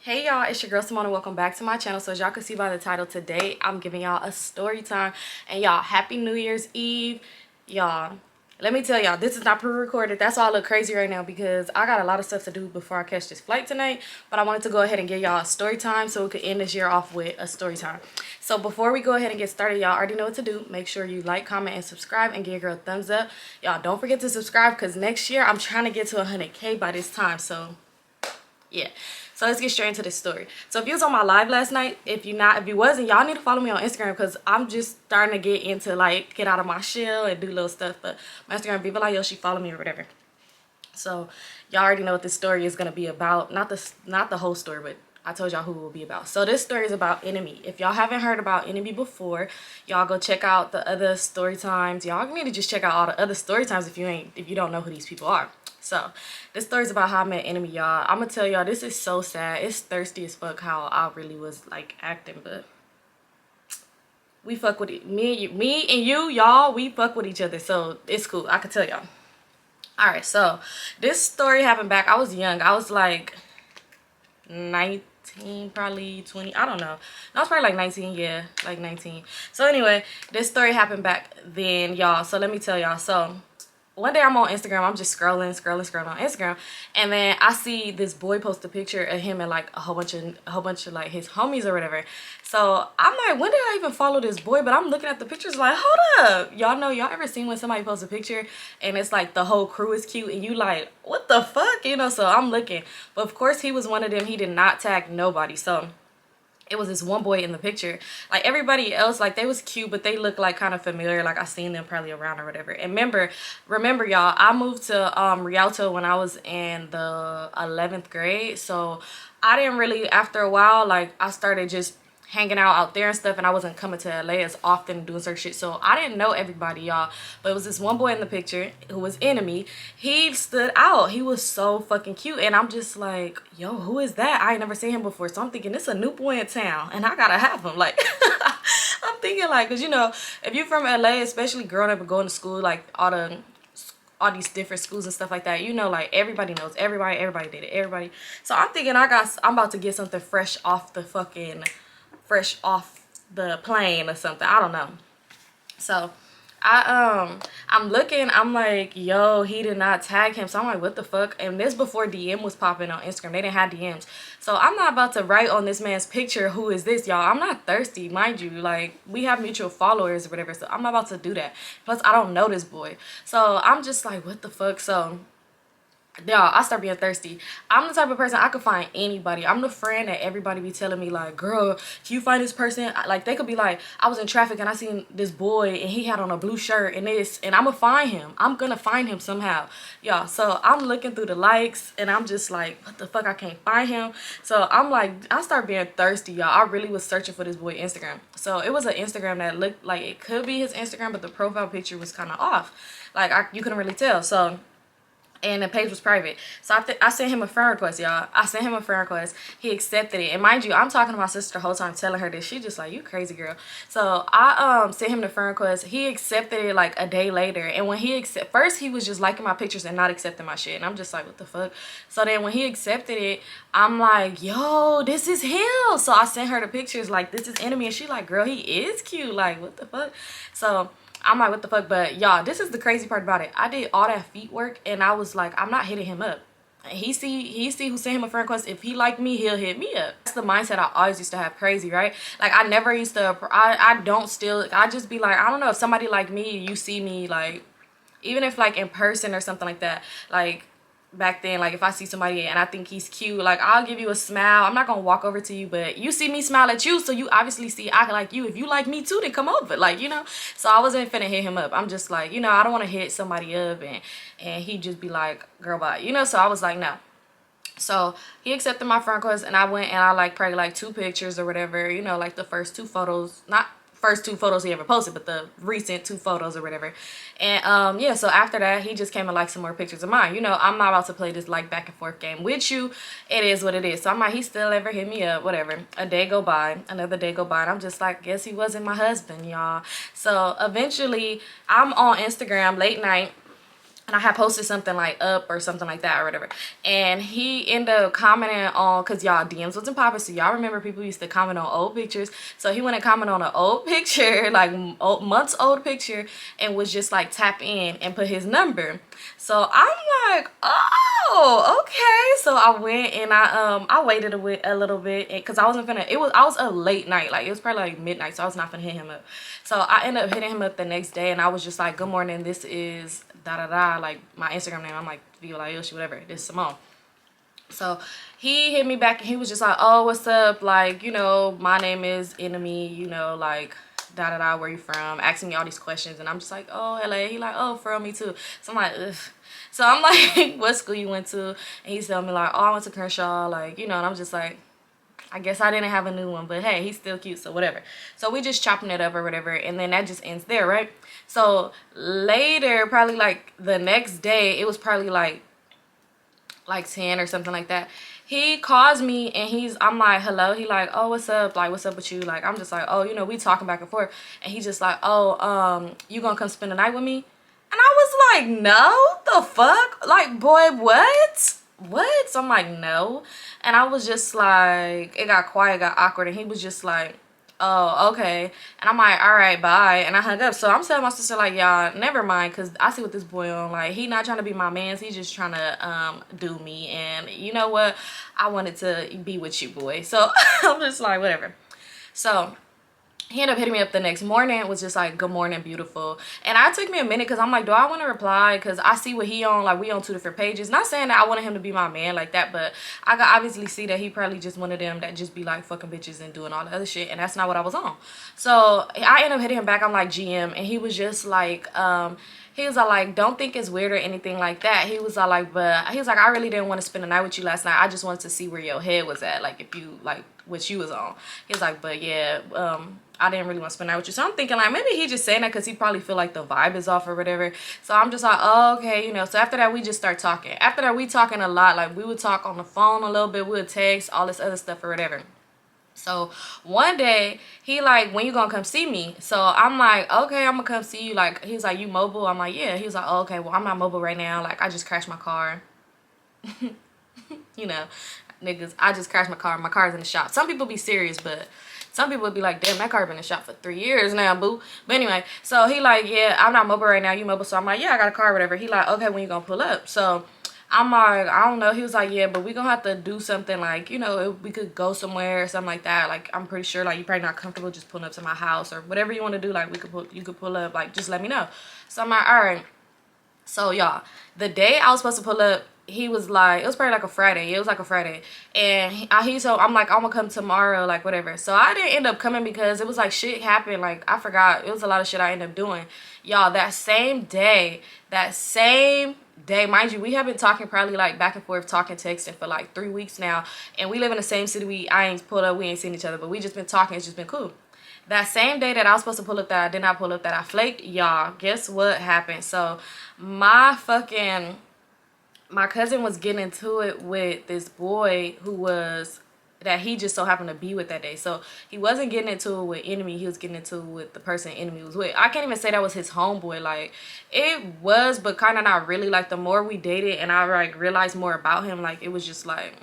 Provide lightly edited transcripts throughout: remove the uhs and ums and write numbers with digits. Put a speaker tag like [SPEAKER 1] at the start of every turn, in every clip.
[SPEAKER 1] Hey y'all, it's your girl Symone and welcome back to my channel. So as y'all can see by the title, today I'm giving y'all a story time. And y'all, happy New Year's Eve. Y'all, let me tell y'all, this is not pre-recorded. That's why I look crazy right now because I got a lot of stuff to do before I catch this flight tonight. But I wanted to go ahead and give y'all a story time so we could end this year off with a story time. So before we go ahead and get started, y'all already know what to do. Make sure you like, comment, and subscribe and give your girl a thumbs up. Y'all don't forget to subscribe because next year I'm trying to get to 100K by this time. So yeah, so let's get straight into this story. So if you was on my live last night, if you wasn't, y'all need to follow me on Instagram because I'm just starting to get into like get out of my shell and do little stuff. But my Instagram, Vivalayoshii, follow me or whatever. So y'all already know what this story is gonna be about. Not the whole story, but I told y'all who it will be about. So this story is about Enemy. If y'all haven't heard about Enemy before, y'all go check out the other story times. Y'all need to just check out all the other story times if you don't know who these people are. So this story is about how I met Enemy, y'all. I'm gonna tell y'all, this is so sad. It's thirsty as fuck how I really was like acting, but we fuck with it. Me and you, y'all, we fuck with each other, so it's cool. I can tell y'all. All right, so this story happened back. I was young. I was like 19, probably 20. I don't know. I was probably like 19. Yeah, like 19. So anyway, this story happened back then, y'all. So let me tell y'all. So one day I'm on Instagram, I'm just scrolling on Instagram, and then I see this boy post a picture of him and like a whole bunch of like his homies or whatever. So I'm like, when did I even follow this boy? But I'm looking at the pictures like, hold up, y'all ever seen when somebody posts a picture and it's like the whole crew is cute and you like, what the fuck, so I'm looking, but of course he was one of them. He did not tag nobody. So it was this one boy in the picture. Like everybody else, like they was cute, but they looked like kind of familiar. Like I seen them probably around or whatever. And remember y'all, I moved to Rialto when I was in the 11th grade. So I didn't really, after a while, like I started just hanging out there and stuff, and I wasn't coming to LA as often doing certain shit, so I didn't know everybody, y'all. But it was this one boy in the picture who was Enemy. He stood out. He was so fucking cute, and I'm just like, yo, who is that? I ain't never seen him before. So I'm thinking, this is a new boy in town and I gotta have him. Like I'm thinking, like, because if you're from LA, especially growing up and going to school, like all these different schools and stuff like that, like everybody knows everybody did it, everybody. So I'm thinking I'm about to get something fresh off the plane or something. I don't know. So I'm looking, I'm like, yo, he did not tag him. So I'm like, what the fuck? And this before DM was popping on Instagram. They didn't have DMs. So I'm not about to write on this man's picture, who is this, y'all? I'm not thirsty, mind you. Like, we have mutual followers or whatever, so I'm not about to do that. Plus I don't know this boy. So I'm just like, what the fuck? So y'all, I start being thirsty. I'm the type of person, I could find anybody. I'm the friend that everybody be telling me like, girl, can you find this person? Like, they could be like, I was in traffic and I seen this boy and he had on a blue shirt and I'm gonna find him. I'm gonna find him somehow, y'all. So I'm looking through the likes and I'm just like, what the fuck, I can't find him. So I'm like, I start being thirsty, y'all. I really was searching for this boy Instagram. So it was an Instagram that looked like it could be his Instagram, but the profile picture was kind of off. Like, you couldn't really tell. So, and the page was private. So I sent him a friend request, y'all. I sent him a friend request. He accepted it. And mind you, I'm talking to my sister the whole time, telling her this. She just like, you crazy girl. So I sent him the friend request. He accepted it like a day later. And when first he was just liking my pictures and not accepting my shit. And I'm just like, what the fuck? So then when he accepted it, I'm like, yo, this is him. So I sent her the pictures like, this is Enemy. And she like, girl, he is cute. Like, what the fuck? So I'm like, what the fuck? But y'all, this is the crazy part about it. I did all that feet work and I was like, I'm not hitting him up. He see who sent him a friend request. If he like me, he'll hit me up. That's the mindset I always used to have. Crazy, right? Like, I never used to, I don't still, I just be like, I don't know, if somebody like me, you see me, like, even if like in person or something like that, like back then, like if I see somebody and I think he's cute, like I'll give you a smile. I'm not gonna walk over to you, but you see me smile at you, so you obviously see I like you. If you like me too, then come over, like, so I wasn't finna hit him up. I'm just like, I don't want to hit somebody up and he just be like, girl, bye, so I was like, no. So he accepted my friend request and I went and I like probably like 2 pictures or whatever, like the first 2 photos, not first 2 photos he ever posted, but the recent 2 photos or whatever. And yeah, so after that he just came and liked some more pictures of mine. I'm not about to play this like back and forth game with you. It is what it is. So I'm like, he still never hit me up, whatever. A day go by, another day go by, and I'm just like, guess he wasn't my husband, y'all. So eventually I'm on Instagram late night and I had posted something like up or something like that or whatever, and he ended up commenting on, because y'all DMs wasn't popping, so y'all remember people used to comment on old pictures. So he went and commented on an old picture, like months old picture, and was just like tap in and put his number. So I'm like, oh, okay. So I went and I waited a little bit, because I wasn't finna, I was a late night, like it was probably like midnight, so I was not finna hit him up. So I ended up hitting him up the next day, and I was just like, good morning, this is da da da, like my Instagram name. I'm like Vivalayoshii, whatever, this is Symone. So he hit me back and he was just like, oh, what's up, like, you know, my name is Enemy, you know, like da da da, where you from, asking me all these questions. And I'm just like, oh, LA. He like, oh, for me too. So I'm like, ugh. So I'm like, what school you went to? And he's telling me like, oh, I went to Kershaw, like, you know. And I'm just like, I guess I didn't have a new one, but hey, he's still cute, so whatever. So we just chopping it up or whatever, and then that just ends there, right? So later, probably like the next day, it was probably like 10 or something like that. He calls me and I'm like, hello. He like, oh, what's up? Like, what's up with you? Like, I'm just like, oh, you know, we talking back and forth. And he's just like, oh, you gonna come spend the night with me? And I was like, no, the fuck? Like, boy, what? What? So I'm like, no. And I was just like, it got quiet, got awkward, and he was just like, oh, okay. And I'm like, all right, bye. And I hung up. So I'm telling my sister like, y'all, never mind, because I see what this boy on. Like, he not trying to be my man. He's just trying to do me. And you know what? I wanted to be with you, boy. So I'm just like, whatever. So he ended up hitting me up the next morning. It was just like, good morning, beautiful. And I took me a minute, because I'm like, do I want to reply? Because I see what he on. Like, we on 2 different pages. Not saying that I wanted him to be my man like that, but I could obviously see that he probably just one of them that just be like fucking bitches and doing all the other shit. And that's not what I was on. So I ended up hitting him back. I'm like, GM. And he was just like, he was like, don't think it's weird or anything like that. He was like, but he was like, I really didn't want to spend the night with you last night. I just wanted to see where your head was at. Like, if you, like, what you was on. He was like, but yeah, I didn't really want to spend the night with you. So I'm thinking like, maybe he just saying that because he probably feel like the vibe is off or whatever. So I'm just like, oh, okay, you know. So after that, we just start talking. After that, we talking a lot. Like, we would talk on the phone a little bit. We would text, all this other stuff or whatever. So one day, he like, when you gonna come see me? So I'm like, okay, I'm gonna come see you. Like, he was like, you mobile? I'm like, yeah. He was like, oh, okay, well, I'm not mobile right now. Like, I just crashed my car. You know, niggas, I just crashed my car. My car's in the shop. Some people be serious, but some people would be like, damn, that car been in the shop for 3 years now, boo. But anyway, so he like, yeah, I'm not mobile right now. You mobile? So I'm like, yeah, I got a car or whatever. He like, okay, when you gonna pull up? So I'm like, I don't know. He was like, yeah, but we gonna have to do something, like, you know, we could go somewhere or something like that. Like, I'm pretty sure, like, you're probably not comfortable just pulling up to my house or whatever you want to do. Like, you could pull up, like, just let me know. So I'm like, all right. So y'all, the day I was supposed to pull up, he was like, it was probably like a Friday. It was like a Friday. And so I'm like, I'm gonna come tomorrow, like whatever. So I didn't end up coming because it was like shit happened. Like, I forgot. It was a lot of shit I ended up doing. Y'all, that same day, mind you, we have been talking probably like back and forth, talking, texting for like 3 weeks now. And we live in the same city. I ain't pulled up, we ain't seen each other, but we just been talking. It's just been cool. That same day that I was supposed to pull up, that I did not pull up, that I flaked, y'all, guess what happened? So my cousin was getting into it with this boy that he just so happened to be with that day. So he wasn't getting into it with Enemy. He was getting into it with the person Enemy was with. I can't even say that was his homeboy. Like, it was, but kind of not really. Like, the more we dated and I like realized more about him, like, it was just like,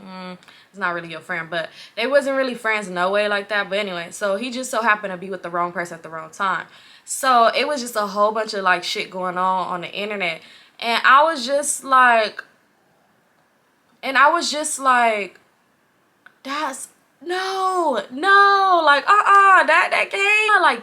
[SPEAKER 1] it's not really your friend. But they wasn't really friends, no way like that. But anyway, so he just so happened to be with the wrong person at the wrong time. So it was just a whole bunch of like shit going on the internet. And I was just like, that's no, like,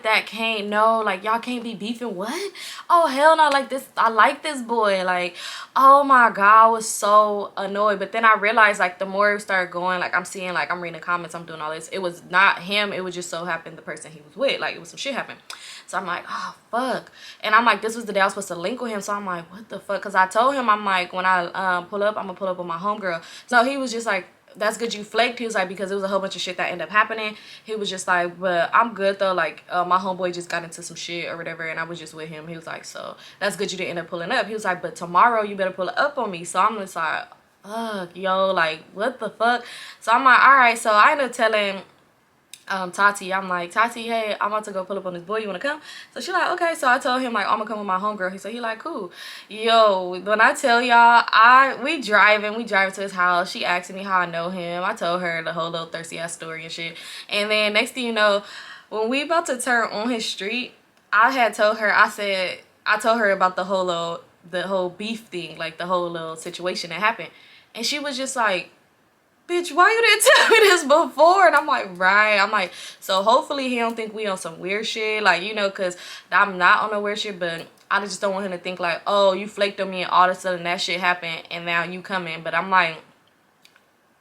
[SPEAKER 1] that can't, no, like, y'all can't be beefing, what? Oh, hell no, like, this, I like this boy, like, oh my god, I was so annoyed. But then I realized, like, the more it started going, like, I'm seeing, like, I'm reading the comments, I'm doing all this, it was not him, it was just so happened the person he was with, like, it was some shit happened. So I'm like, oh, fuck. And I'm like, this was the day I was supposed to link with him. So I'm like, what the fuck? Because I told him, I'm like, when I pull up, I'm going to pull up with my homegirl. So he was just like, that's good you flaked. He was like, because it was a whole bunch of shit that ended up happening. He was just like, but I'm good though. Like, my homeboy just got into some shit or whatever. And I was just with him. He was like, so that's good you didn't end up pulling up. He was like, but tomorrow you better pull up on me. So I'm just like, ugh, yo, like, what the fuck? So I'm like, all right. So I ended up telling Tati. I'm like, Tati, hey, I'm about to go pull up on this boy. You want to come? So she like, okay. So I told him, like, I'm going to come with my homegirl. He like, cool. Yo, when I tell y'all, we driving to his house. She asking me how I know him. I told her the whole little thirsty ass story and shit. And then next thing you know, when we about to turn on his street, I told her about the whole beef thing, like the whole little situation that happened. And she was just like, bitch, why you didn't tell me this before? And I'm like, right. I'm like, so hopefully he don't think we on some weird shit. Like, you know, because I'm not on no weird shit, but I just don't want him to think like, oh, you flaked on me and all of a sudden that shit happened and now you coming. But I'm like,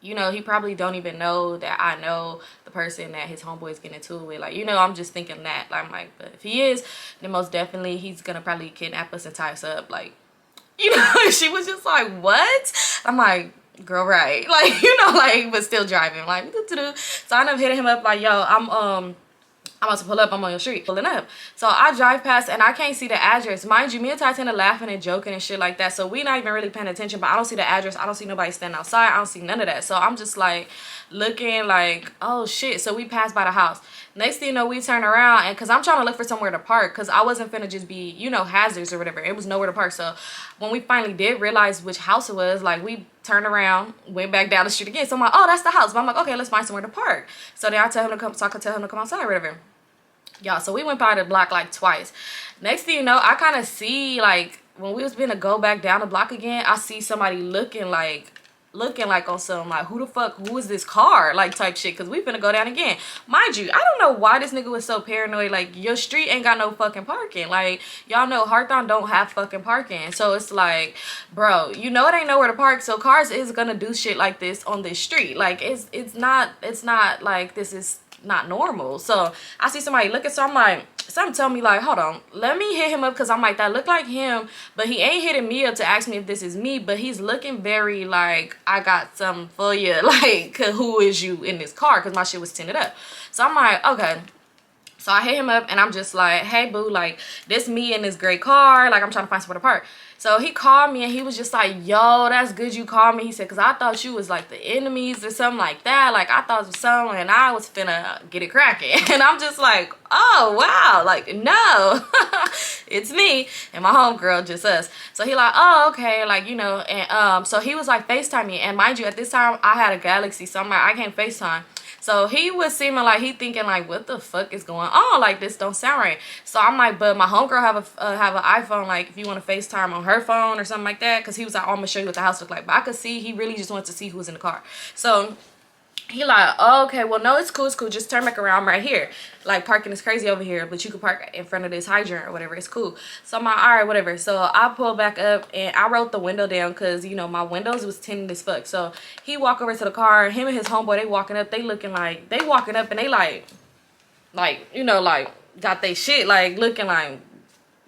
[SPEAKER 1] you know, he probably don't even know that I know the person that his homeboy is getting into it with. Like, you know, I'm just thinking that. I'm like, but if he is, then most definitely he's going to probably kidnap us and tie us up. Like, you know, she was just like, what? I'm like, girl, right. Like, you know, like, but still driving. Like, doo-doo-doo. So I ended up hitting him up like, yo, I'm about to pull up. I'm on your street. Pulling up. So I drive past and I can't see the address. Mind you, me and Tatiana laughing and joking and shit like that. So we not even really paying attention. But I don't see the address. I don't see nobody standing outside. I don't see none of that. So I'm just like looking like, oh shit. So we passed by the house. Next thing you know, we turn around and because I'm trying to look for somewhere to park because I wasn't finna just be, you know, hazards or whatever. It was nowhere to park. So when we finally did realize which house it was, like we turned around, went back down the street again. So I'm like, oh, that's the house. But I'm like, okay, let's find somewhere to park. So then I tell him to come, so I could tell him to come outside or whatever. Y'all, so we went by the block like twice. Next thing you know, I kind of see like when we was gonna go back down the block again, I see somebody looking like on some like who is this car like type shit, because we finna go down again. Mind you, I don't know why this nigga was so paranoid. Like, your street ain't got no fucking parking. Like, y'all know Hawthorne don't have fucking parking. So it's like, bro, you know it ain't nowhere to park, so cars is gonna do shit like this on this street. Like, it's not like this is not normal. So I see somebody looking, so I'm like, something tell me like, hold on, let me hit him up, because I'm like, that look like him, but he ain't hitting me up to ask me if this is me, but he's looking very like, I got something for you, like, who is you in this car, because my shit was tinted up. So I'm like, okay. So I hit him up and I'm just like, hey boo, like, this me in this gray car, like, I'm trying to find somewhere to park. So he called me and he was just like, yo, that's good you called me. He said, because I thought you was like the enemies or something like that. Like, I thought it was something and I was finna get it cracking. And I'm just like, oh, wow. Like, no, it's me and my homegirl, just us. So he like, oh, okay. Like, you know, and so he was like FaceTime me. And mind you, at this time, I had a Galaxy. So I'm like, I can't FaceTime. So he was seeming like he thinking like, what the fuck is going on? Like, this don't sound right. So I'm like, but my homegirl have an iPhone. Like, if you want to FaceTime on her phone or something like that, because he was like, oh, I'm gonna show you what the house looked like. But I could see he really just wanted to see who was in the car. So he like, oh, okay, well, no, it's cool, just turn back around right here. Like, parking is crazy over here, but you could park in front of this hydrant or whatever, it's cool. So I'm like, all right, whatever. So I pulled back up and I rolled the window down because, you know, my windows was tinted as fuck. So he walked over to the car, him and his homeboy, they walking up, they looking like, they walking up and they like, you know, like, got they shit, like, looking like,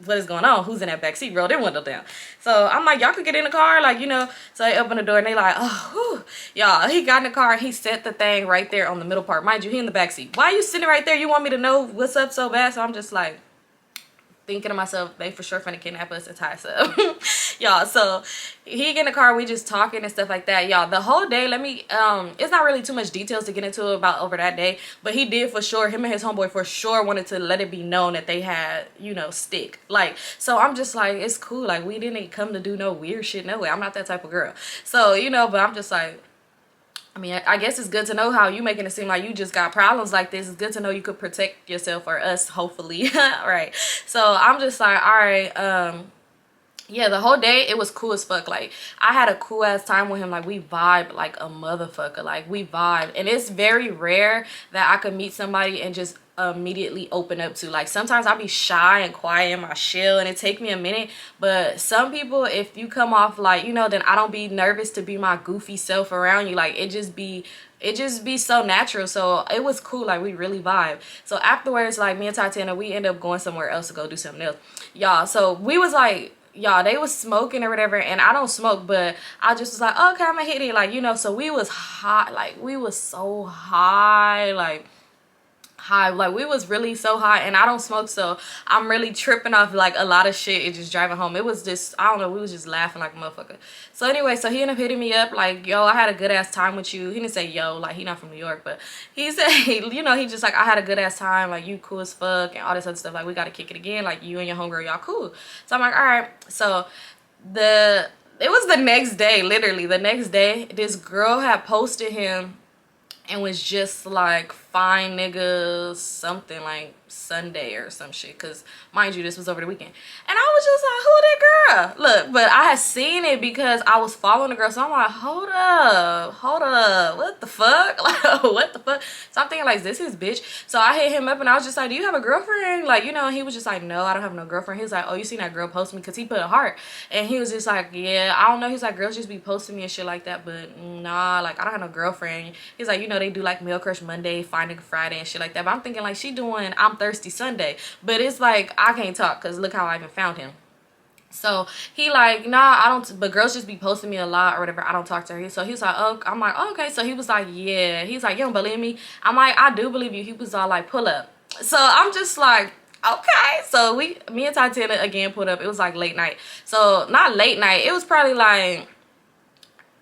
[SPEAKER 1] what is going on? Who's in that back seat? Roll their window down. So I'm like, y'all could get in the car, like, you know. So they open the door and they like, oh, y'all. He got in the car and he set the thing right there on the middle part. Mind you, he in the back seat. Why are you sitting right there? You want me to know what's up so bad? So I'm just like thinking to myself, they for sure finna kidnap us and tie us up. Y'all, so he get in the car, we just talking and stuff like that. Y'all, the whole day, it's not really too much details to get into about over that day, but he did for sure, him and his homeboy for sure wanted to let it be known that they had, you know, stick. Like, so I'm just like, it's cool. Like, we didn't come to do no weird shit. No way. I'm not that type of girl. So, you know, but I'm just like, I mean, I guess it's good to know how you making it seem like you just got problems like this. It's good to know you could protect yourself or us, hopefully. Right. So I'm just like, all right, yeah, the whole day it was cool as fuck. Like, I had a cool ass time with him. Like, we vibe like a motherfucker. Like, we vibe, and it's very rare that I could meet somebody and just immediately open up to. Like, sometimes I'll be shy and quiet in my shell and it take me a minute, but some people, if you come off like, you know, then I don't be nervous to be my goofy self around you. Like, it just be so natural. So it was cool. Like, we really vibe. So afterwards, like, me and Tatiana, we end up going somewhere else to go do something else, y'all. So we was like, y'all, they was smoking or whatever, and I don't smoke, but I just was like, okay, I'm gonna hit it, like, you know. So we was hot, like, we was so high, like, high. Like, we was really so high, and I don't smoke, so I'm really tripping off like a lot of shit and just driving home. It was just, I don't know, we was just laughing like a motherfucker. So anyway, so he ended up hitting me up like, yo, I had a good ass time with you. He didn't say yo, like, he not from New York, but he said, you know, he just like, I had a good ass time, like, you cool as fuck and all this other stuff, like, we gotta kick it again, like, you and your homegirl, y'all cool. So I'm like, all right. So it was the next day, literally the next day, this girl had posted him and was just like, fine nigga something, like Sunday or some shit, because mind you, this was over the weekend. And I was just like, who that girl? Look, but I had seen it because I was following the girl, so I'm like, hold up, what the fuck? Like, what the fuck? So I'm thinking like, this is bitch. So I hit him up and I was just like, do you have a girlfriend? Like, you know, he was just like, no, I don't have no girlfriend. He was like, oh, you seen that girl post me? Because he put a heart, and he was just like, yeah, I don't know. He's like, girls just be posting me and shit like that, but nah, like, I don't have no girlfriend. He's like, you know, they do like Male Crush Monday, Finding Friday and shit like that, but I'm thinking like, she doing I'm Thirsty Sunday. But it's like, I can't talk because look how I even found him. So he like, nah, I don't, but girls just be posting me a lot or whatever, I don't talk to her. So he was like, oh, I'm like, oh, okay. So he was like, yeah. He's like, you don't believe me? I'm like, I do believe you. He was all like, pull up. So I'm just like, okay. So me and Tatiana again put up. It was like late night. So not late night, it was probably like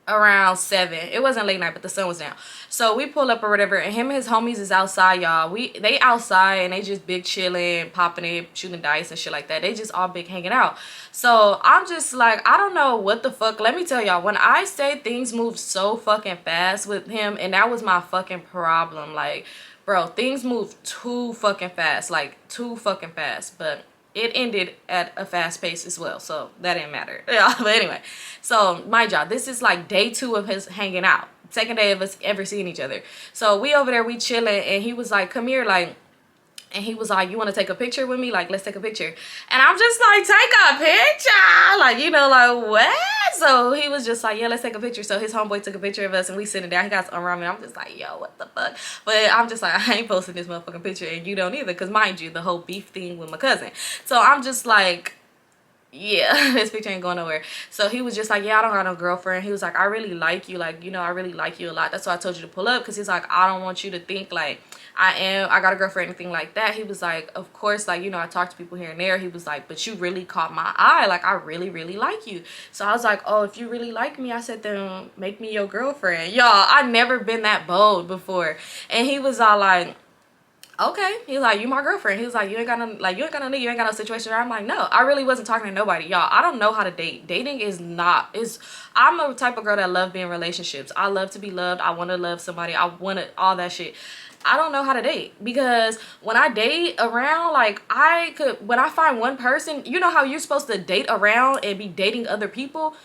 [SPEAKER 1] around 7. It wasn't late night, but the sun was down. So we pull up or whatever, and him and his homies is outside, y'all. They outside and they just big chilling, popping it, shooting dice and shit like that. They just all big hanging out. So I'm just like, I don't know what the fuck. Let me tell y'all, when I say things move so fucking fast with him, and that was my fucking problem. Like, bro, things move too fucking fast, like too fucking fast. But it ended at a fast pace as well, so that didn't matter. Yeah, but anyway, so my job, this is like day 2 of his hanging out, second day of us ever seeing each other. So we over there, we chilling, and he was like, come here, like, and he was like, you want to take a picture with me? Like, let's take a picture. And I'm just like, take a picture? Like, you know, like, what? So he was just like, yeah, let's take a picture. So his homeboy took a picture of us, and we sitting down. He got some around me. I'm just like, yo, what the fuck? But I'm just like, I ain't posting this motherfucking picture, and you don't either. Because mind you, the whole beef thing with my cousin. So I'm just like, yeah, this picture ain't going nowhere. So he was just like, yeah, I don't got no girlfriend. He was like, I really like you, like, you know, I really like you a lot. That's why I told you to pull up, because he's like, I don't want you to think like I got a girlfriend or anything like that. He was like, of course, like, you know, I talk to people here and there. He was like, but you really caught my eye, like, I really like you. So I was like, oh, if you really like me, I said, then make me your girlfriend. Y'all, I never been that bold before. And he was all like, okay. He's like, you my girlfriend. He was like, you ain't got no, like, you ain't got no nigga, you ain't got no situation. I'm like, no, I really wasn't talking to nobody. Y'all, I don't know how to date. Dating is not, I'm a type of girl that love being in relationships. I love to be loved. I want to love somebody. I want to, all that shit. I don't know how to date, because when I date around, like, when I find one person, you know how you're supposed to date around and be dating other people?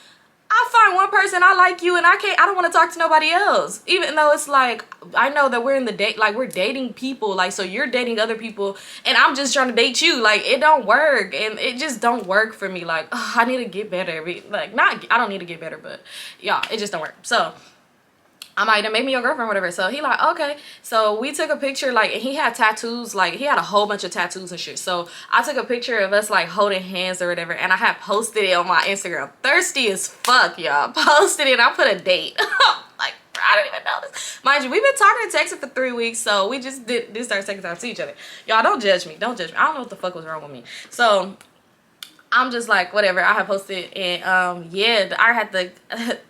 [SPEAKER 1] I find one person, I like you, and I don't want to talk to nobody else. Even though it's like, I know that we're in the date, like, we're dating people, like, so you're dating other people, and I'm just trying to date you. Like, it don't work, and it just don't work for me. Like, ugh, I need to get better. Like, I don't need to get better, but yeah, it just don't work. So I'm like, then make me your girlfriend, whatever. So he like, okay. So we took a picture, like, and he had tattoos, like, he had a whole bunch of tattoos and shit. So I took a picture of us, like, holding hands or whatever, and I had posted it on my Instagram. Thirsty as fuck, y'all. Posted it, I put a date. Like, I don't even know this. Mind you, we've been talking and texting for 3 weeks, so we just did start taking time to see each other. Y'all, don't judge me. Don't judge me. I don't know what the fuck was wrong with me. So I'm just like, whatever. I have posted, and yeah, I had the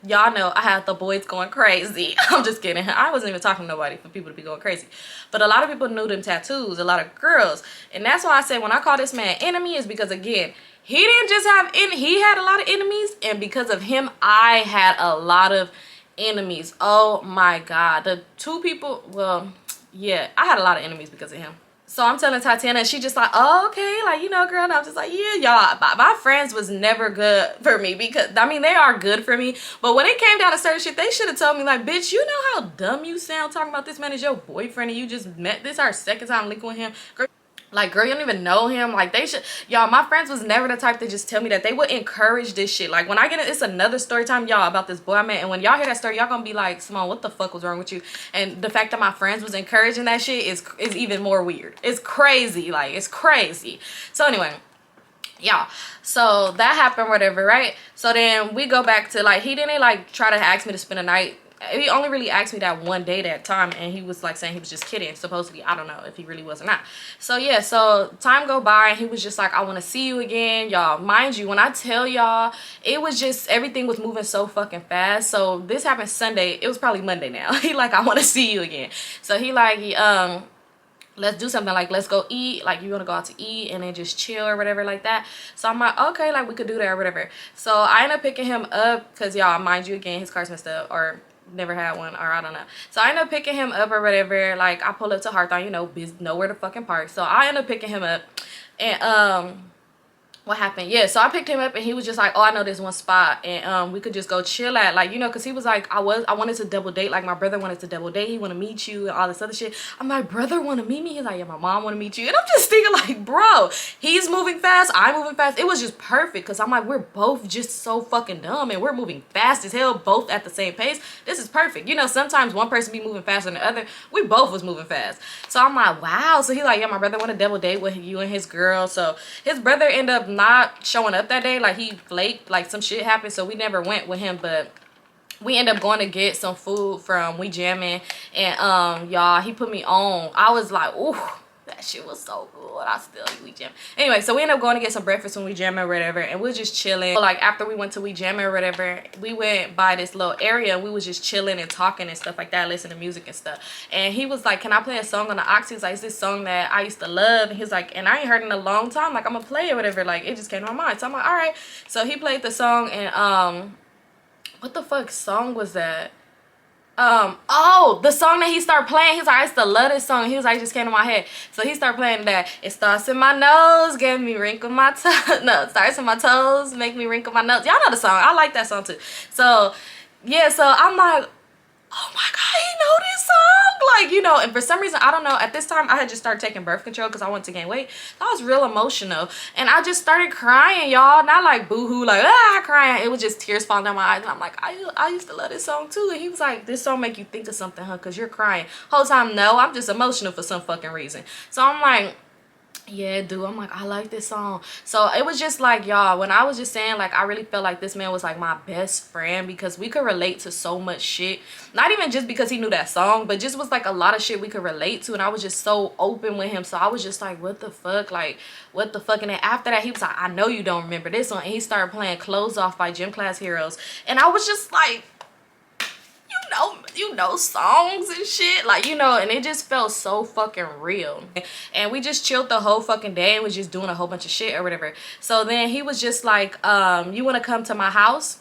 [SPEAKER 1] y'all know I had the boys going crazy. I'm just kidding. I wasn't even talking to nobody for people to be going crazy, but a lot of people knew them tattoos, a lot of girls, and that's why I said when I call this man enemy is because, again, he didn't just have he had a lot of enemies, and because of him I had a lot of enemies. Oh my god, the 2 people, well, yeah, I had a lot of enemies because of him. So I'm telling Tatiana, and she just like, oh, okay, like, you know, girl. And I'm just like, yeah, y'all, my friends was never good for me, because, I mean, they are good for me, but when it came down to certain shit, they should have told me, like, bitch, you know how dumb you sound talking about this man as your boyfriend, and you just met this our second time linking with him. Like, girl, you don't even know him. Like, they should, y'all, my friends was never the type to just tell me that. They would encourage this shit. Like, when I get it, it's another story time, y'all, about this boy I met, and when y'all hear that story, y'all gonna be like, Symone, what the fuck was wrong with you? And the fact that my friends was encouraging that shit is even more weird. It's crazy. Like, it's crazy. So anyway, y'all, so that happened, whatever, right? So then we go back to, like, he didn't, like, try to ask me to spend a night he only really asked me that one day that time, and he was like saying he was just kidding. Supposedly, I don't know if he really was or not. So yeah, so time go by and he was just like, I want to see you again. Y'all, mind you, when I tell y'all, it was just, everything was moving so fucking fast. So this happened Sunday. It was probably Monday now. He like, I want to see you again. So he like, let's do something, like let's go eat, like you want to go out to eat and then just chill or whatever like that. So I'm like, okay, like we could do that or whatever. So I end up picking him up because y'all, mind you, again, his car's messed up, or never had one, or I don't know. So I end up picking him up or whatever. Like I pull up to Hawthorne, you know, nowhere to fucking park. So I end up picking him up, and what happened, yeah, so I picked him up and he was just like, oh, I know this one spot and we could just go chill at, like, you know, because he was like, I wanted to double date, like my brother wanted to double date, he want to meet you and all this other shit. I'm like, brother want to meet me? He's like, yeah, my mom want to meet you. And I'm just thinking like, bro, he's moving fast, I'm moving fast. It was just perfect because I'm like, we're both just so fucking dumb and we're moving fast as hell, both at the same pace. This is perfect. You know, sometimes one person be moving faster than the other. We both was moving fast. So I'm like, wow. So he's like, yeah, my brother want to double date with you and his girl. So his brother ended up not showing up that day, like he flaked, like some shit happened, so we never went with him. But we ended up going to get some food from We Jammin', and y'all, he put me on. I was like, ooh, that shit was so good. I still eat We Jammin'. Anyway, so we ended up going to get some breakfast when We Jammin' or whatever, and we was just chilling. Like after we went to We Jammin' or whatever, we went by this little area and we was just chilling and talking and stuff like that, listening to music and stuff. And he was like, can I play a song on the aux? He's like, it's this song that I used to love. And he's like, and I ain't heard it in a long time, like I'm gonna play it or whatever. Like it just came to my mind. So I'm like, all right. So he played the song, and what the fuck song was that? Oh, the song that he started playing, he's like, I used to love this song. He was like, it just came to my head. So he started playing that. It starts in my nose, get me wrinkle my toes. No, it starts in my toes, make me wrinkle my nose. Y'all know the song. I like that song too. So yeah, so I'm like, oh my god, he know this song, like, you know. And for some reason, I don't know, at this time I had just started taking birth control because I wanted to gain weight. So I was real emotional and I just started crying, y'all. Not like boo-hoo, like crying. It was just tears falling down my eyes, and I'm like, I used to love this song too. And he was like, this song make you think of something, huh, because you're crying whole time. No, I'm just emotional for some fucking reason. So I'm like, yeah, dude, I'm like, I like this song. So it was just like, y'all, when I was just saying, like, I really felt like this man was like my best friend because we could relate to so much shit. Not even just because he knew that song, but just was like a lot of shit we could relate to. And I was just so open with him. So I was just like, what the fuck, like, what the fuck. And then after that, he was like, I know you don't remember this one. And he started playing Clothes Off by Gym Class Heroes. And I was just like, you know songs and shit, like, you know. And it just felt so fucking real. And we just chilled the whole fucking day and was just doing a whole bunch of shit or whatever. So then he was just like, you want to come to my house?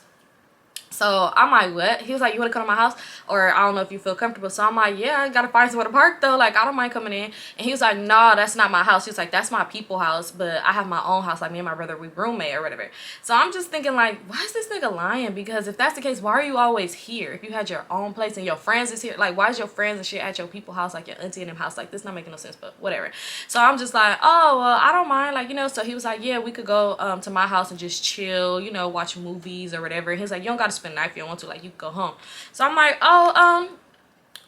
[SPEAKER 1] So I'm like, what? He was like, you want to come to my house? Or I don't know if you feel comfortable. So I'm like, yeah, I gotta find somewhere to park though. Like, I don't mind coming in. And he was like, nah, that's not my house. He was like, that's my people house, but I have my own house. Like, me and my brother, we roommate or whatever. So I'm just thinking like, why is this nigga lying? Because if that's the case, why are you always here? If you had your own place and your friends is here, like, why is your friends and shit at your people house, like your auntie and them house? Like, this not making no sense, but whatever. So I'm just like, oh, well, I don't mind. Like, you know, so he was like, yeah, we could go to my house and just chill, you know, watch movies or whatever. And he's like, you don't gotta spend the night if you don't want to. Like, you can go home. So I'm like, oh,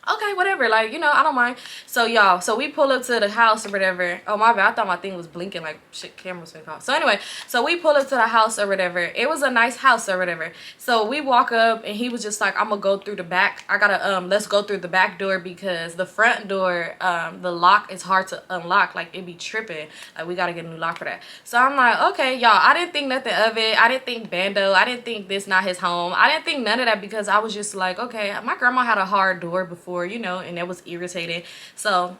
[SPEAKER 1] okay, whatever, like, you know, I don't mind. So y'all, so we pull up to the house or whatever. Oh my bad, I thought my thing was blinking, like shit, camera's been caught. So anyway, so we pull up to the house or whatever. It was a nice house or whatever. So we walk up and he was just like, I'm gonna go through the back. I gotta let's go through the back door because the front door, the lock is hard to unlock. Like, it be tripping. Like, we gotta get a new lock for that. So I'm like, okay, y'all, I didn't think nothing of it. I didn't think bando. I didn't think this not his home. I didn't think none of that because I was just like, okay, my grandma had a hard door before, you know, and that was irritating. So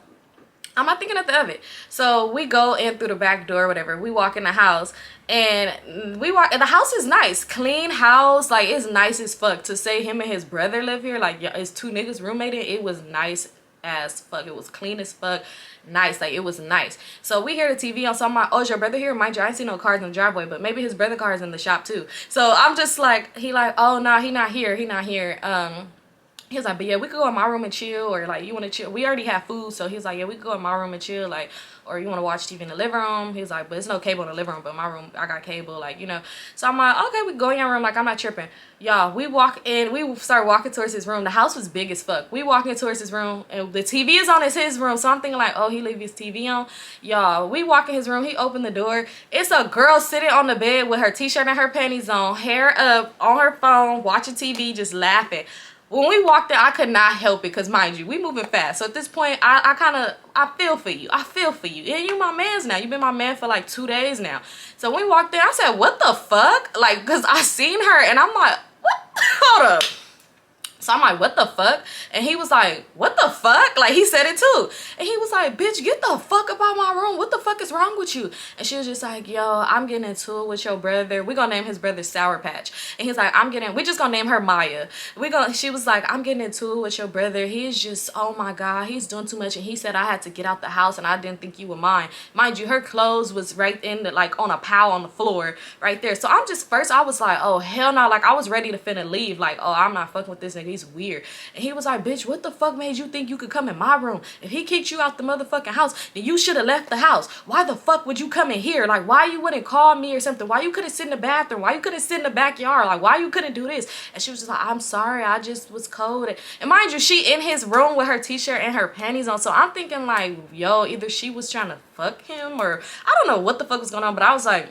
[SPEAKER 1] I'm not thinking nothing of it. So we go in through the back door, whatever. We walk in the house and the house is nice, clean house. Like, it's nice as fuck. To say him and his brother live here, like, yeah, it's two niggas roommating, it was nice as fuck. It was clean as fuck, nice. Like, it was nice. So we hear the TV on, so I'm like, oh, is your brother here? Mind you, I ain't see no cars in the driveway, but maybe his brother car is in the shop too. So I'm just like, he like, oh no, he not here, he not here. He was like, but yeah, we could go in my room and chill, or like, you want to chill? We already have food, so he's like, yeah, we could go in my room and chill, like, or you want to watch TV in the living room? He's like, but there's no cable in the living room, but my room, I got cable, like, you know. So I'm like, okay, we go in your room, like, I'm not tripping. Y'all, we walk in, we start walking towards his room. The house was big as fuck. We walking towards his room, and the TV is on his room, so I'm thinking like, oh, he leave his TV on. Y'all, we walk in his room, he opened the door. It's a girl sitting on the bed with her t-shirt and her panties on, hair up, on her phone, watching TV, just laughing. when we walked in, I could not help it because, mind you, we moving fast. So at this point, I feel for you. I feel for you. And you my mans now. You've been my man for like 2 days now. So when we walked in, I said, what the fuck? Like, because I seen her and I'm like, what? Hold up. So I'm like, what the fuck? And he was like, what the fuck? Like, he said it too. And he was like, bitch, get the fuck up out my room. What the fuck is wrong with you? And she was just like, yo, I'm getting into it with your brother. We're gonna name his brother Sour Patch. And he's like, we just gonna name her Maya. She was like, I'm getting into it with your brother. He's just, oh my God, he's doing too much. And he said I had to get out the house and I didn't think you were mine. Mind you, her clothes was right in the, like on a pile on the floor right there. So I'm just, first I was like, oh hell no. Like, I was ready to finna leave. Like, oh, I'm not fucking with this nigga. He's weird. And he was like, bitch, what the fuck made you think you could come in my room? If he kicked you out the motherfucking house, then you should have left the house. Why the fuck would you come in here? Like, why you wouldn't call me or something? Why you couldn't sit in the bathroom? Why you couldn't sit in the backyard? Like, why you couldn't do this? And she was just like, I'm sorry, I just was cold. And mind you, she in his room with her t-shirt and her panties on. So I'm thinking like, yo, either she was trying to fuck him or I don't know what the fuck was going on. But I was like,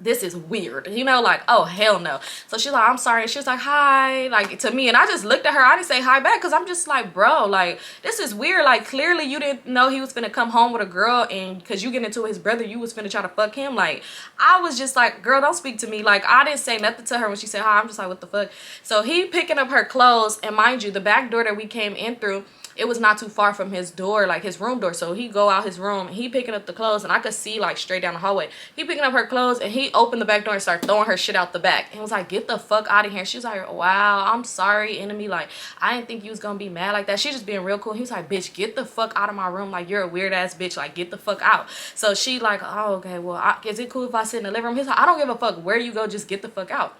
[SPEAKER 1] this is weird, you know, like, oh hell no. So she's like, I'm sorry. And she was like, hi, like to me. And I just looked at her. I didn't say hi back because I'm just like, bro, like, this is weird. Like, clearly you didn't know he was finna come home with a girl, and because you get into his brother, you was finna try to fuck him. Like, I was just like, girl, don't speak to me. Like, I didn't say nothing to her when she said hi. I'm just like, what the fuck? So he picking up her clothes, and mind you, the back door that we came in through, it was not too far from his door, like his room door. So he go out his room, he picking up the clothes, and I could see like straight down the hallway. He picking up her clothes, and he opened the back door and started throwing her shit out the back. And was like, get the fuck out of here. She was like, wow, I'm sorry, enemy. Like, I didn't think you was gonna be mad like that. She just being real cool. He was like, bitch, get the fuck out of my room. Like, you're a weird ass bitch. Like, get the fuck out. So she like, oh, okay, well, is it cool if I sit in the living room? He's like, I don't give a fuck where you go. Just get the fuck out.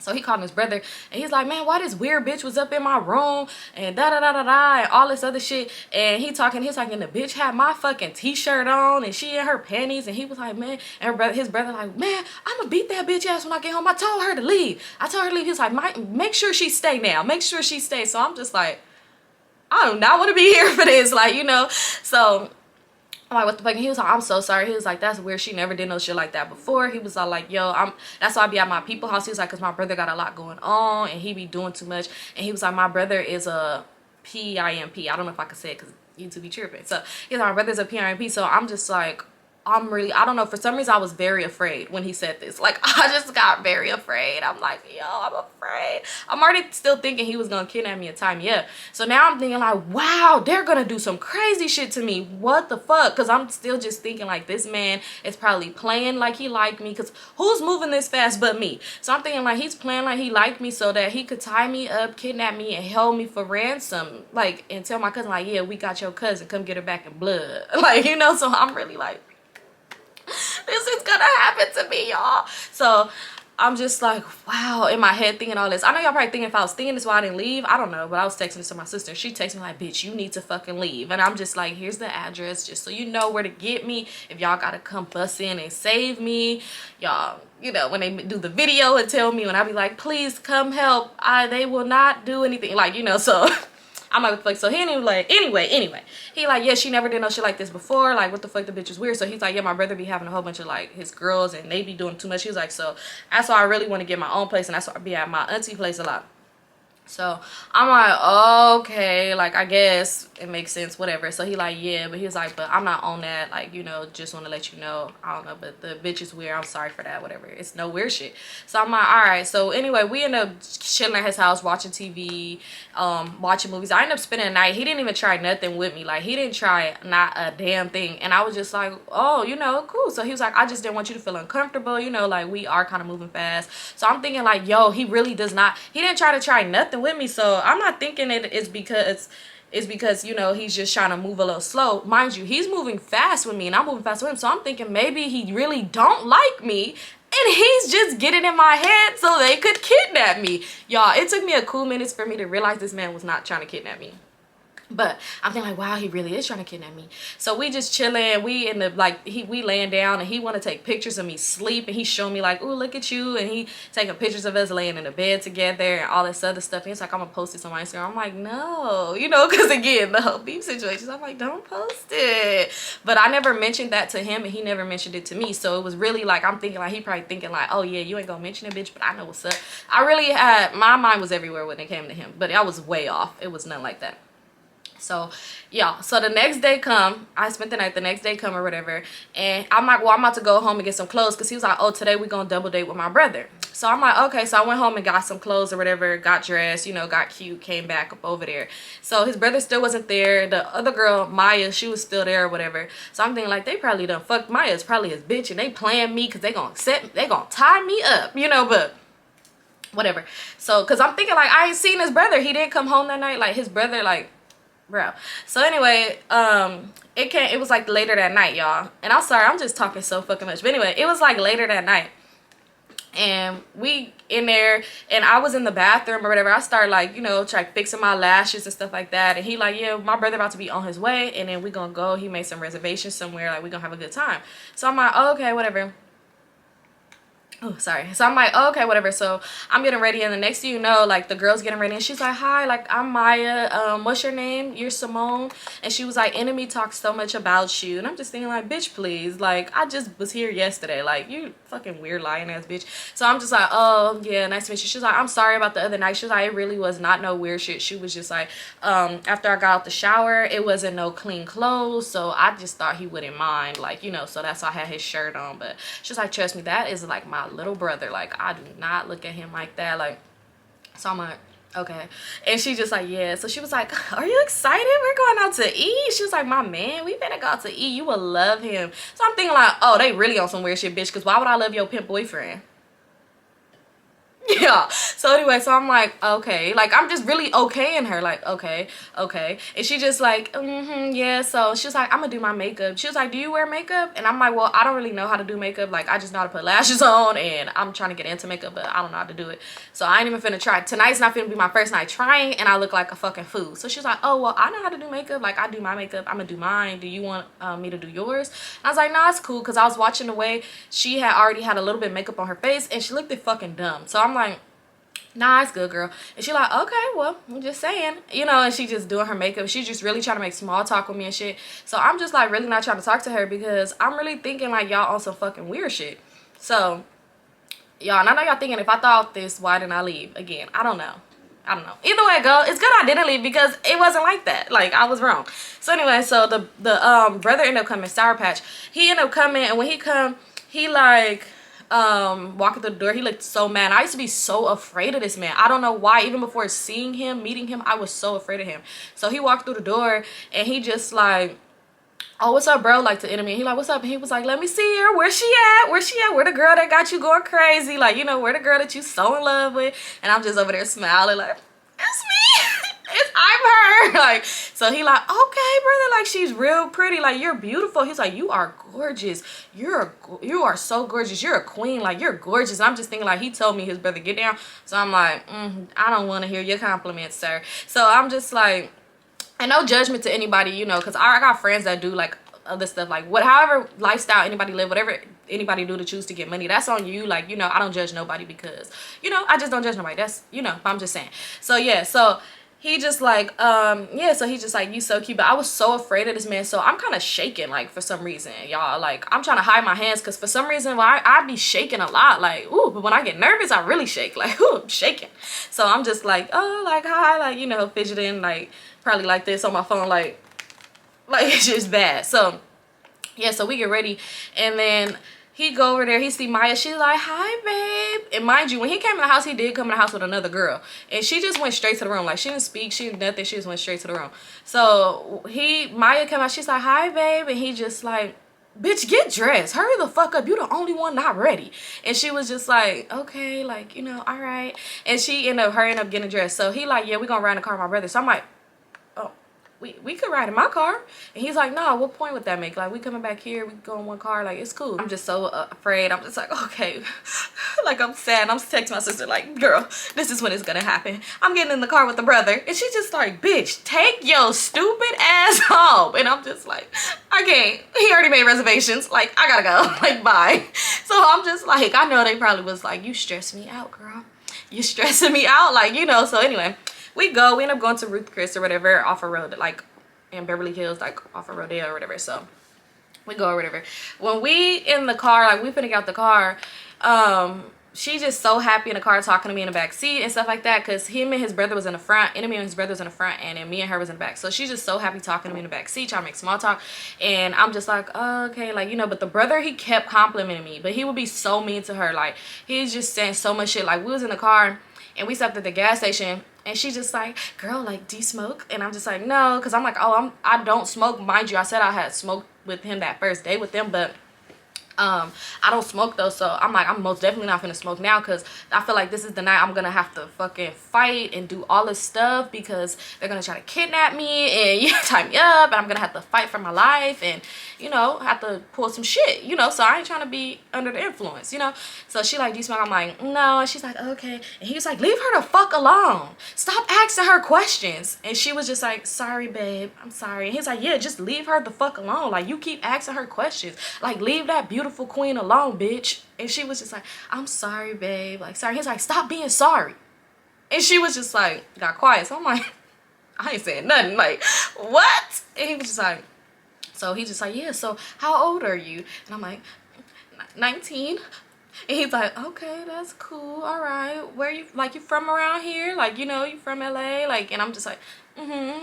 [SPEAKER 1] So he called his brother and he's like, man, why this weird bitch was up in my room and da-da-da-da-da and all this other shit. And he's talking, and the bitch had my fucking t-shirt on and she in her panties. And he was like, man, and his brother like, man, I'm gonna beat that bitch ass when I get home. I told her to leave. I told her to leave. He's like, make sure she stay now. Make sure she stays. So I'm just like, I do not want to be here for this. Like, you know, so I'm like, what the fuck? And he was like, I'm so sorry. He was like, that's weird. She never did no shit like that before. He was all like, yo, that's why I be at my people's house. He was like, because my brother got a lot going on and he be doing too much. And he was like, my brother is a PIMP. I don't know if I could say it because YouTube be tripping. So he's like, my brother's a PIMP. So I'm just like, I don't know, for some reason I was very afraid when he said this. Like, I just got very afraid. I'm like, yo, I'm afraid. I'm already still thinking he was gonna kidnap me and tie me up. So now I'm thinking like, wow, they're gonna do some crazy shit to me. What the fuck? Because I'm still just thinking like, this man is probably playing like he liked me, because who's moving this fast but me? So I'm thinking like, he's playing like he liked me so that he could tie me up, kidnap me, and hold me for ransom, like, and tell my cousin like, yeah, we got your cousin, come get her back in blood. Like, you know. So I'm really like, this is gonna happen to me, y'all. So I'm just like, wow, in my head thinking all this. I know y'all probably thinking if I was thinking this why I didn't leave, I don't know, but I was texting this to my sister. She texted me like, bitch, you need to fucking leave. And I'm just like, here's the address, just so you know where to get me if y'all gotta come bust in and save me. Y'all, you know, when they do the video and tell me, when I be like, please come help, they will not do anything, like, you know. So I'm like, what the fuck? So he ain't even like, anyway. He like, yeah, she never did no shit like this before. Like, what the fuck, the bitch is weird. So he's like, yeah, my brother be having a whole bunch of like his girls and they be doing too much. He was like, so that's why I really want to get my own place, and that's why I be at my auntie place a lot. So I'm like, okay, like, I guess it makes sense, whatever. So he like, yeah, but he was like, but I'm not on that, like, you know, just want to let you know, I don't know, but the bitch is weird, I'm sorry for that, whatever. It's no weird shit. So I'm like, all right. So anyway, we end up chilling at his house, watching TV, watching movies. I ended up spending the night. He didn't even try nothing with me. Like, he didn't try not a damn thing. And I was just like, oh, you know, cool. So he was like, I just didn't want you to feel uncomfortable, you know, like, we are kind of moving fast. So I'm thinking like, yo, he really does not, he didn't try nothing with me. So I'm not thinking it's because, you know, he's just trying to move a little slow. Mind you, he's moving fast with me and I'm moving fast with him. So I'm thinking maybe he really don't like me and he's just getting in my head so they could kidnap me. Y'all, it took me a cool minute for me to realize this man was not trying to kidnap me. But I'm thinking like, wow, he really is trying to kidnap me. So we just chilling. We in the like we laying down, and he want to take pictures of me sleep, and he showing me like, ooh, look at you, and he taking pictures of us laying in the bed together and all this other stuff. And he's like, I'm gonna post this on my Instagram. I'm like, no, you know, because again, the whole beef situations. I'm like, don't post it. But I never mentioned that to him, and he never mentioned it to me. So it was really like, I'm thinking like, he probably thinking like, oh yeah, you ain't gonna mention it, bitch, but I know what's up. I really had, my mind was everywhere when it came to him, but I was way off. It was nothing like that. So yeah, so the next day come, I spent the night, the next day come or whatever, and I'm like, well, I'm about to go home and get some clothes, because he was like, oh, today we gonna double date with my brother. So I'm like, okay. So I went home and got some clothes or whatever, got dressed, you know, got cute, came back up over there. So his brother still wasn't there. The other girl, Maya, she was still there or whatever. So I'm thinking like, they probably done fucked Maya. It's probably his bitch, and they playing me because they gonna tie me up, you know, but whatever. So because I'm thinking like, I ain't seen his brother. He didn't come home that night. Like his brother, like, bro. So anyway, it was like later that night, y'all, and I'm sorry, I'm just talking so fucking much, but anyway, it was like later that night, and we in there, and I was in the bathroom or whatever. I started like, you know, try fixing my lashes and stuff like that, and he like, yeah, my brother about to be on his way, and then we gonna go. He made some reservations somewhere, like we gonna have a good time. So I'm like, oh, okay, whatever. Oh, sorry. So I'm like, oh, okay, whatever. So I'm getting ready, and the next thing you know, like the girl's getting ready, and she's like, hi, like I'm Maya, what's your name? You're Symone. And she was like, enemy talks so much about you. And I'm just thinking like, bitch, please, like I just was here yesterday, like you fucking weird lying ass bitch. So I'm just like, oh yeah, nice to meet you. She's like, I'm sorry about the other night. She was like, it really was not no weird shit. She was just like, after I got out the shower, it wasn't no clean clothes, so I just thought he wouldn't mind, like, you know, so that's why I had his shirt on. But she's like, trust me, that is like my little brother, like I do not look at him like that. Like, so I'm like, okay. And she just like, yeah. So she was like, are you excited? We're going out to eat. She was like, my man, we better go out to eat, you will love him. So I'm thinking like, oh, they really on some weird shit, bitch, because why would I love your pimp boyfriend? Yeah. So anyway, so I'm like, okay, like I'm just really okay in her, like, okay. And she just like, yeah. So she was like, I'm gonna do my makeup. She was like, do you wear makeup? And I'm like, well, I don't really know how to do makeup. Like I just know how to put lashes on, and I'm trying to get into makeup, but I don't know how to do it. So I ain't even finna try. Tonight's not finna be my first night trying, and I look like a fucking fool. So she was like, oh, well, I know how to do makeup. Like I do my makeup, I'm gonna do mine. Do you want me to do yours? And I was like, nah, it's cool, because I was watching the way she had already had a little bit of makeup on her face, and she looked fucking dumb. So I'm like, nah, it's good, girl. And she like, okay, well, I'm just saying, you know. And she just doing her makeup. She's just really trying to make small talk with me and shit. So I'm just like really not trying to talk to her, because I'm really thinking like y'all on some fucking weird shit. So y'all, and I know y'all thinking, if I thought this, why didn't I leave? Again, I don't know. Either way it go, it's good I didn't leave, because it wasn't like that. Like I was wrong. So anyway, so the brother ended up coming, Sour Patch. He ended up coming, and when he come, he like walking through the door, he looked so mad. I used to be so afraid of this man. I don't know why. Even before seeing him, meeting him, I was so afraid of him. So he walked through the door, and he just like, oh, what's up, bro? Like, to enemy. He like, what's up? And he was like, let me see her. Where she at? Where the girl that got you going crazy? Like, you know, where the girl that you so in love with? And I'm just over there smiling like, it's me. I'm her. Like, so he like, okay, brother, like she's real pretty, like you're beautiful. He's like, you are gorgeous. You are so gorgeous. You're a queen. Like you're gorgeous. I'm just thinking like, he told me his brother get down. So I'm like, I don't want to hear your compliments, sir. So I'm just like, and no judgment to anybody, you know, because I got friends that do like other stuff, like however lifestyle anybody live, whatever anybody do to choose to get money, that's on you. Like, you know, I don't judge nobody, because, you know, I just don't judge nobody. That's, you know, but I'm just saying. So yeah, so he just like, yeah, so he's just like, you so cute. But I was so afraid of this man, so I'm kind of shaking, like, for some reason, y'all. Like, I'm trying to hide my hands, because for some reason, well, I be shaking a lot, like, ooh, but when I get nervous, I really shake, like, ooh, I'm shaking. So I'm just like, oh, like, hi, like, you know, fidgeting, like, probably like this on my phone, like it's just bad. So yeah, so we get ready, and then he go over there, he see Maya, she's like, hi babe. And mind you, when he came in the house, he did come in the house with another girl, and she just went straight to the room. Like, she didn't speak, she didn't nothing, she just went straight to the room. So Maya came out, she's like, hi babe. And he just like, bitch, get dressed, hurry the fuck up, you the only one not ready. And she was just like, okay, like, you know, all right. And she ended up hurrying up getting dressed. So he like, yeah, we gonna ride in the car with my brother. So I'm like, oh, we could ride in my car. And he's like, no, what point would that make? Like, we coming back here, we go in one car, like, it's cool. I'm just so afraid. I'm just like, okay. Like, I'm sad. I'm texting my sister like, girl, this is when it's gonna happen. I'm getting in the car with the brother. And she's just like, bitch, take your stupid ass home. And I'm just like, I can't. He already made reservations. Like, I gotta go. Like, bye. So I'm just like, I know they probably was like, you stress me out, girl. You stressing me out. Like, you know, so anyway. We end up going to Ruth Chris or whatever, off a road, like in Beverly Hills, like off of Rodeo or whatever. So we go or whatever. When we in the car, like we finna get out the car, she's just so happy in the car talking to me in the back seat and stuff like that, because him and his brother was in the front, Enemy and his brother was in the front, and then me and her was in the back. So she's just so happy talking to me in the back seat, trying to make small talk. And I'm just like, oh, okay, like, you know. But the brother, he kept complimenting me, but he would be so mean to her. Like, he's just saying so much shit. Like, we was in the car and we stopped at the gas station, and she's just like, girl, like, do you smoke? And I'm just like, no, because I'm like, oh, I don't smoke. Mind you, I said I had smoked with him that first day with them, but I don't smoke though. So I'm like, I'm most definitely not gonna smoke now, because I feel like this is the night I'm gonna have to fucking fight and do all this stuff, because they're gonna try to kidnap me and tie me up, and I'm gonna have to fight for my life, and, you know, have to pull some shit, you know. So I ain't trying to be under the influence, you know. So she like, do you smoke? I'm like, no. And she's like, okay. And he was like, leave her the fuck alone, stop asking her questions. And she was just like, sorry babe, I'm sorry. And he's like, yeah, just leave her the fuck alone. Like, you keep asking her questions. Like, leave that beautiful queen alone, bitch. And she was just like, I'm sorry babe, like, sorry. He's like, stop being sorry. And she was just like, got quiet. So I'm like, I ain't saying nothing. Like, what? And he was just like, so he's just like, yeah, so how old are you? And I'm like, 19. And he's like, okay, that's cool, all right. Where you, like, you from around here? Like, you know, you from LA? Like, and I'm just like,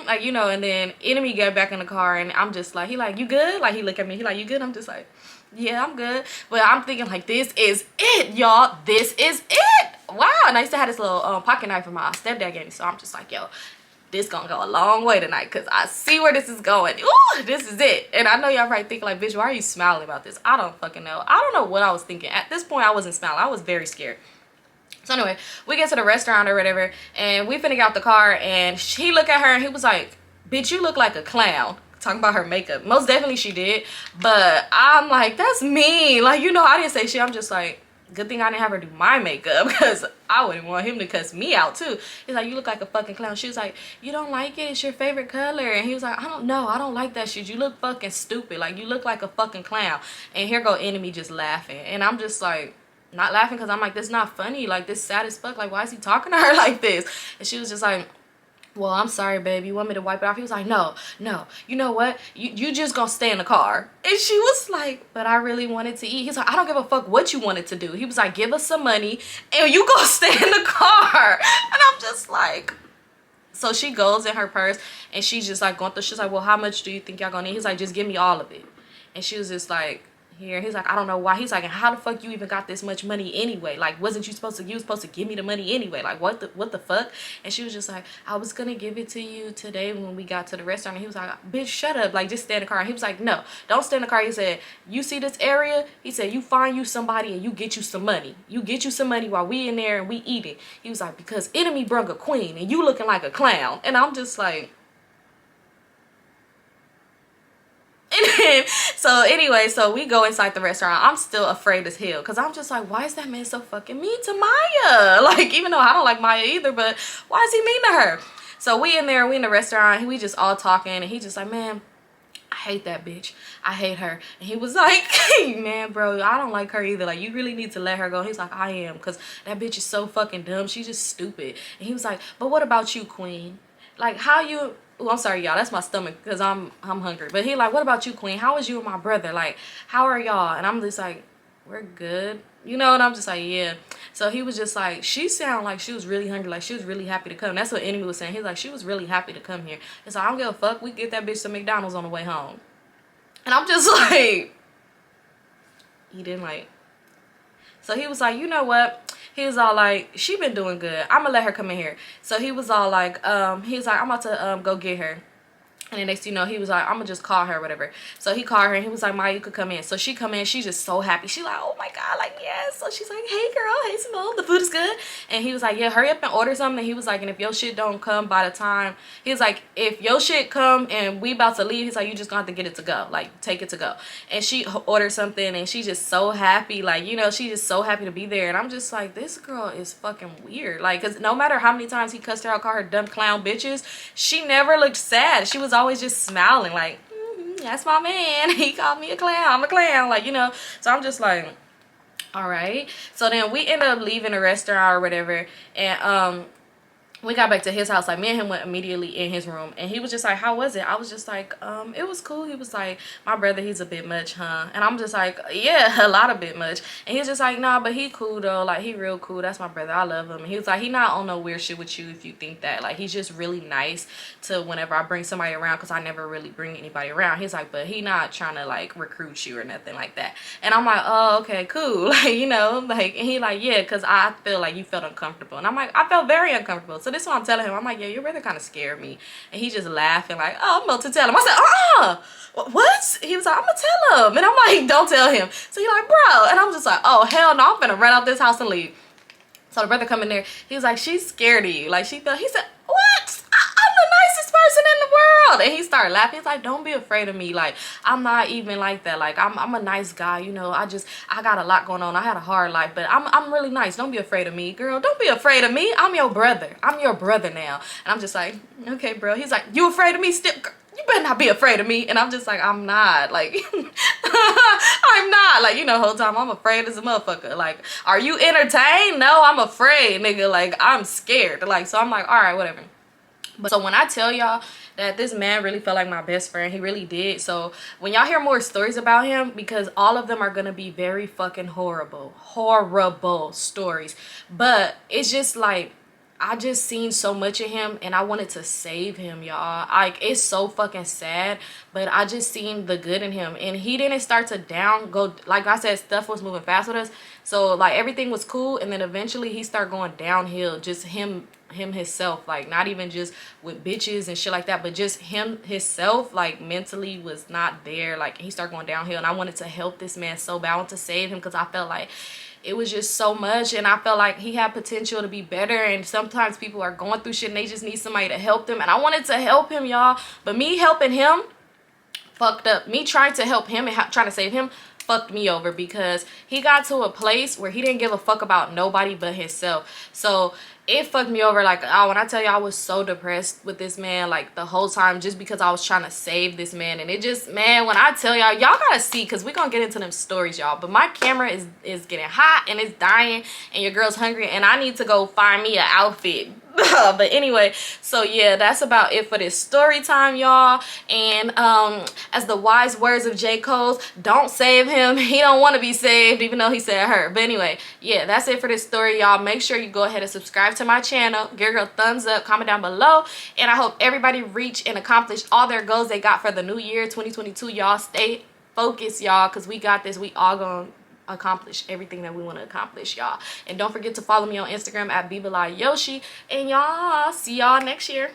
[SPEAKER 1] like, you know. And then Enemy got back in the car, and I'm just like, he like, you good? Like, he look at me, he like, you good? I'm just like, yeah, I'm good. But I'm thinking like, this is it, y'all. This is it. Wow. And I used to have this little pocket knife my stepdad gave me. So I'm just like, yo, this gonna go a long way tonight, because I see where this is going. Ooh, this is it. And I know y'all probably thinking like, bitch, why are you smiling about this? I don't fucking know. I don't know what I was thinking. At this point, I wasn't smiling. I was very scared. So anyway, we get to the restaurant or whatever, and we finna get out the car, and he looked at her and he was like, bitch, you look like a clown. Talking about her makeup. Most definitely she did. But I'm like, that's mean. Like, you know, I didn't say shit. I'm just like, good thing I didn't have her do my makeup, because I wouldn't want him to cuss me out too. He's like, you look like a fucking clown. She was like, you don't like it? It's your favorite color. And he was like, I don't know. I don't like that shit. You look fucking stupid. Like, you look like a fucking clown. And here go Enemy just laughing. And I'm just like, not laughing, because I'm like, this is not funny. Like, this sad as fuck. Like, why is he talking to her like this? And she was just like, well, I'm sorry, baby. You want me to wipe it off? He was like, no. You know what? You just gonna stay in the car. And she was like, but I really wanted to eat. He's like, I don't give a fuck what you wanted to do. He was like, give us some money and you gonna stay in the car. And I'm just like, so she goes in her purse and she's just like going through. She's like, well, how much do you think y'all gonna need? He's like, just give me all of it. And she was just like, here. He's like, I don't know why. He's like, and how the fuck you even got this much money anyway? Like, wasn't you supposed to give me the money anyway? Like, what the fuck? And she was just like, I was gonna give it to you today when we got to the restaurant. And he was like, bitch, shut up, like, just stay in the car. And he was like, no, don't stay in the car. He said, you see this area? He said, you find you somebody and you get you some money. You get you some money while we in there and we eating. He was like, because Enemy brung a queen and you looking like a clown. And I'm just like, and then, so anyway, so we go inside the restaurant. I'm still afraid as hell, because I'm just like, why is that man so fucking mean to Maya? Like, even though I don't like Maya either, but why is he mean to her? So we in there, we in the restaurant, we just all talking, and he just like, man, I hate that bitch. I hate her. And he was like, hey, man, bro, I don't like her either. Like, you really need to let her go. He's like, I am, because that bitch is so fucking dumb. She's just stupid. And he was like, but what about you, queen? Like, how you... Oh, I'm sorry, y'all. That's my stomach, because I'm hungry. But he like, what about you, queen? How is you and my brother? Like, how are y'all? And I'm just like, we're good. You know, and I'm just like, yeah. So he was just like, she sounded like she was really hungry. Like, she was really happy to come. That's what Enemy was saying. He's like, she was really happy to come here. It's like, I don't give a fuck. We get that bitch some McDonald's on the way home. And I'm just like, he didn't like. So he was like, you know what? He was all like, she been doing good. I'm gonna let her come in here. So he was all like, he was like, I'm about to go get her. And then next thing you know, he was like, I'm gonna just call her or whatever. So he called her and he was like, Ma, you could come in. So she come in, she's just so happy. She's like, oh my God, like, yes. So she's like, hey girl, hey Symone, the food is good. And he was like, yeah, hurry up and order something. And he was like, and if your shit don't come by the time, he was like, if your shit come and we about to leave, he's like, you just gonna have to get it to go. Like, take it to go. And she ordered something and she's just so happy. Like, you know, she's just so happy to be there. And I'm just like, this girl is fucking weird. Like, cause no matter how many times he cussed her out, called her dumb clown bitches, she never looked sad. She was always just smiling. Like, that's my man. He called me a clown. I'm a clown. Like, you know. So I'm just like, all right. So then we ended up leaving the restaurant or whatever. And we got back to his house. Like, me and him went immediately in his room. And he was just like, how was it? I was just like, it was cool. He was like, my brother, he's a bit much, huh? And I'm just like, yeah, a lot of bit much. And he was just like, nah, but he cool though. Like, he real cool. That's my brother. I love him. And he was like, he not on no weird shit with you if you think that. Like, he's just really nice to whenever I bring somebody around, because I never really bring anybody around. He's like, but he not trying to like recruit you or nothing like that. And I'm like, oh, okay, cool. Like, you know, like, and he like, yeah, because I feel like you felt uncomfortable. And I'm like, I felt very uncomfortable. So this is what I'm telling him. I'm like, yeah, your brother kind of scared me. And he just laughing like, oh, I'm about to tell him. I said, what? He was like, I'm gonna tell him. And I'm like, don't tell him. So he like, bro. And I'm just like, oh, hell no, I'm gonna run out this house and leave. So the brother come in there. He was like, she's scared of you. Like, she felt, he said, what? I'm the nicest person in the world. And he started laughing. He's like, don't be afraid of me. Like, I'm not even like that. Like, I'm a nice guy. You know, I got a lot going on. I had a hard life, but I'm really nice. Don't be afraid of me. Girl, don't be afraid of me. I'm your brother. I'm your brother now. And I'm just like, okay, bro. He's like, you afraid of me still? You better not be afraid of me. And I'm just like, I'm not. Like, I'm not. Like, you know, the whole time I'm afraid as a motherfucker. Like, are you entertained? No, I'm afraid, nigga. Like, I'm scared. Like, so I'm like, all right, whatever. But so when I tell y'all that this man really felt like my best friend, he really did. So when y'all hear more stories about him, because all of them are gonna be very fucking horrible stories, but it's just like, I just seen so much of him and I wanted to save him, y'all. Like, it's so fucking sad, but I just seen the good in him. And he didn't start to go, like I said, stuff was moving fast with us. So like everything was cool, and then eventually he started going downhill. Just him himself, like not even just with bitches and shit like that, but just him himself, like mentally was not there. Like, he started going downhill, and I wanted to help this man so bad. I wanted to save him because I felt like it was just so much, and I felt like he had potential to be better. And sometimes people are going through shit and they just need somebody to help them, and I wanted to help him, y'all. But me helping him fucked up. Me trying to help him and trying to save him fucked me over, because he got to a place where he didn't give a fuck about nobody but himself. So it fucked me over. Like, oh, when I tell you, I was so depressed with this man, like the whole time, just because I was trying to save this man. And it just, man, when I tell y'all gotta see, because we're gonna get into them stories, y'all, but my camera is getting hot and it's dying, and your girl's hungry, and I need to go find me an outfit. But anyway, so yeah, that's about it for this story time, y'all. And as the wise words of J. Cole's, don't save him. He don't want to be saved, even though he said her. But anyway, yeah, that's it for this story, y'all. Make sure you go ahead and subscribe to my channel, give a thumbs up, comment down below, and I hope everybody reach and accomplish all their goals they got for the new year 2022. Y'all stay focused, y'all, because we got this. We all gonna accomplish everything that we want to accomplish, y'all. And don't forget to follow me on Instagram at Vivalayoshii. And y'all, see y'all next year.